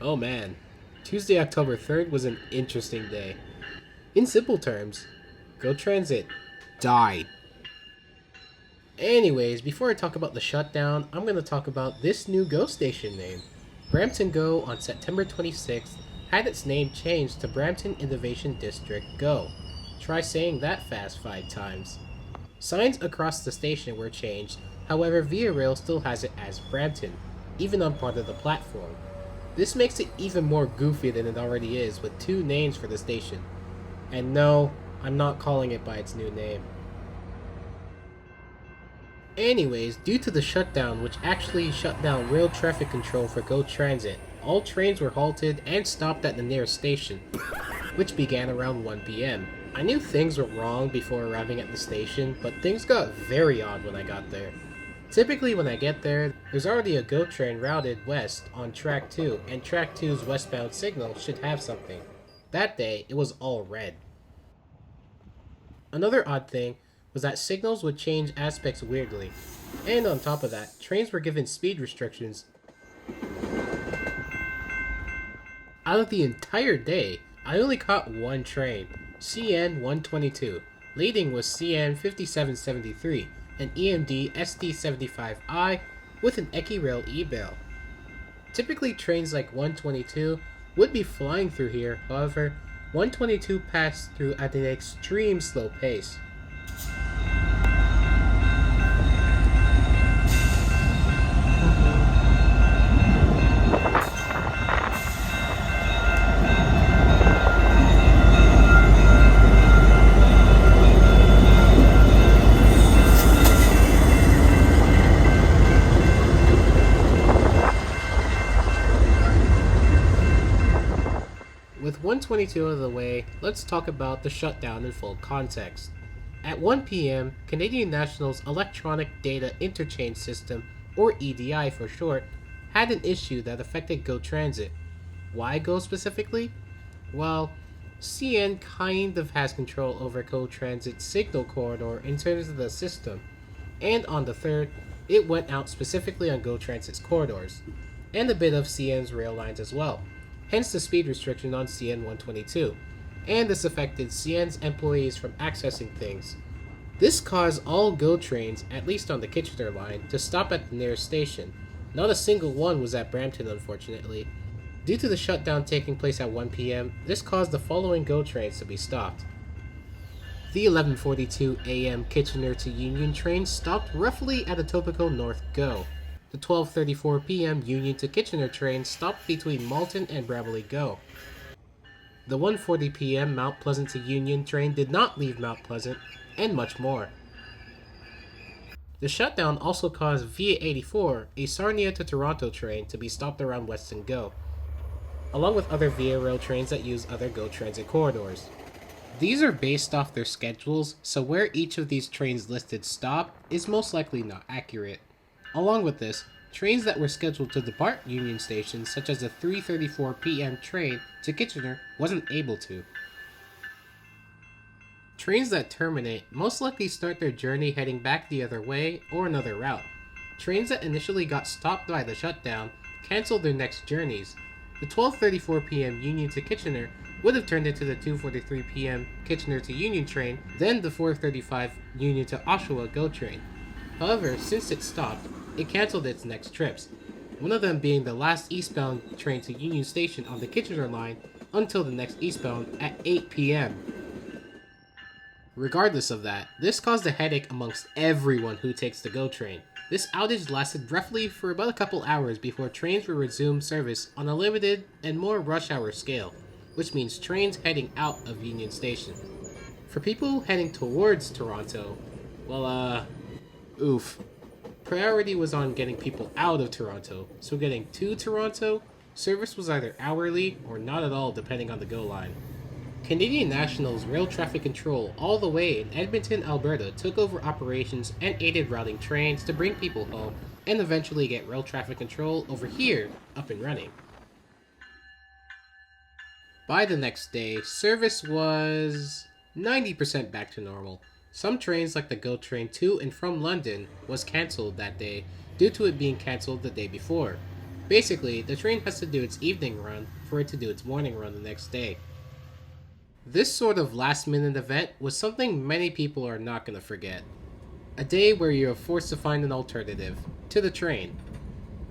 Oh man, Tuesday, October 3rd was an interesting day. In simple terms, Go Transit died. Anyways, before I talk about the shutdown, I'm going to talk about this new Go station name. Brampton Go on September 26th had its name changed to Brampton Innovation District Go. Try saying that fast 5 times. Signs across the station were changed, however, Via Rail still has it as Brampton, even on part of the platform. This makes it even more goofy than it already is with two names for the station. And no, I'm not calling it by its new name. Anyways, due to the shutdown, which actually shut down rail traffic control for Go Transit, all trains were halted and stopped at the nearest station, which began around 1 p.m. I knew things were wrong before arriving at the station, but things got very odd when I got there. Typically when I get there, there's already a GO train routed west on track 2, and track 2's westbound signal should have something. That day, it was all red. Another odd thing was that signals would change aspects weirdly, and on top of that, trains were given speed restrictions. Out of the entire day, I only caught one train, CN 122. Leading was CN 5773, an EMD SD75I with an Equirail e-bell. Typically trains like 122 would be flying through here, however, 122 passed through at an extreme slow pace. With 122 out of the way, let's talk about the shutdown in full context. At 1 p.m., Canadian National's Electronic Data Interchange System, or EDI for short, had an issue that affected Go Transit. Why Go specifically? Well, CN kind of has control over Go Transit's signal corridor in terms of the system, and on the 3rd, it went out specifically on Go Transit's corridors, and a bit of CN's rail lines as well, hence the speed restriction on CN 122, and this affected CN's employees from accessing things. This caused all GO trains, at least on the Kitchener line, to stop at the nearest station. Not a single one was at Brampton, unfortunately. Due to the shutdown taking place at 1 p.m., this caused the following GO trains to be stopped. The 11:42 a.m. Kitchener to Union train stopped roughly at Etobicoke North Go. The 12:34 p.m. Union to Kitchener train stopped between Malton and Bramalea Go. The 1:40 p.m. Mount Pleasant to Union train did not leave Mount Pleasant, and much more. The shutdown also caused Via 84, a Sarnia to Toronto train, to be stopped around Weston Go, along with other Via Rail trains that use other Go Transit corridors. These are based off their schedules, so where each of these trains listed stop is most likely not accurate. Along with this, trains that were scheduled to depart Union Station, such as the 3:34 p.m. train to Kitchener, wasn't able to. Trains that terminate most likely start their journey heading back the other way or another route. Trains that initially got stopped by the shutdown canceled their next journeys. The 12:34 p.m. Union to Kitchener would have turned into the 2:43 p.m. Kitchener to Union train, then the 4:35 Union to Oshawa GO train. However, since it stopped, it canceled its next trips, one of them being the last eastbound train to Union Station on the Kitchener line until the next eastbound at 8 p.m. Regardless of that, this caused a headache amongst everyone who takes the GO train. This outage lasted roughly for about a couple hours before trains were resumed service on a limited and more rush hour scale, which means trains heading out of Union Station. For people heading towards Toronto, well, oof. Priority was on getting people out of Toronto, so getting to Toronto, service was either hourly or not at all depending on the GO line. Canadian National's rail traffic control all the way in Edmonton, Alberta took over operations and aided routing trains to bring people home and eventually get rail traffic control over here up and running. By the next day, service was 90% back to normal. Some trains like the GO train to and from London was cancelled that day due to it being cancelled the day before. Basically, the train has to do its evening run for it to do its morning run the next day. This sort of last minute event was something many people are not going to forget. A day where you're forced to find an alternative to the train.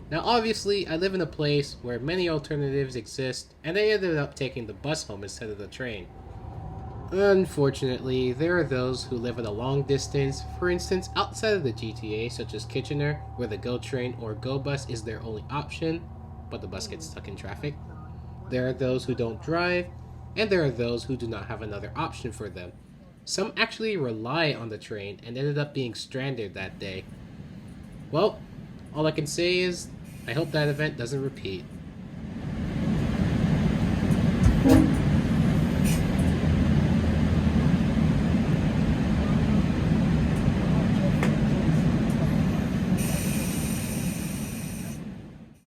Now, obviously, I live in a place where many alternatives exist, and I ended up taking the bus home instead of the train. Unfortunately, there are those who live at a long distance, for instance, outside of the GTA, such as Kitchener, where the GO train or GO bus is their only option, but the bus gets stuck in traffic. There are those who don't drive, and there are those who do not have another option for them. Some actually rely on the train and ended up being stranded that day. Well, all I can say is, I hope that event doesn't repeat.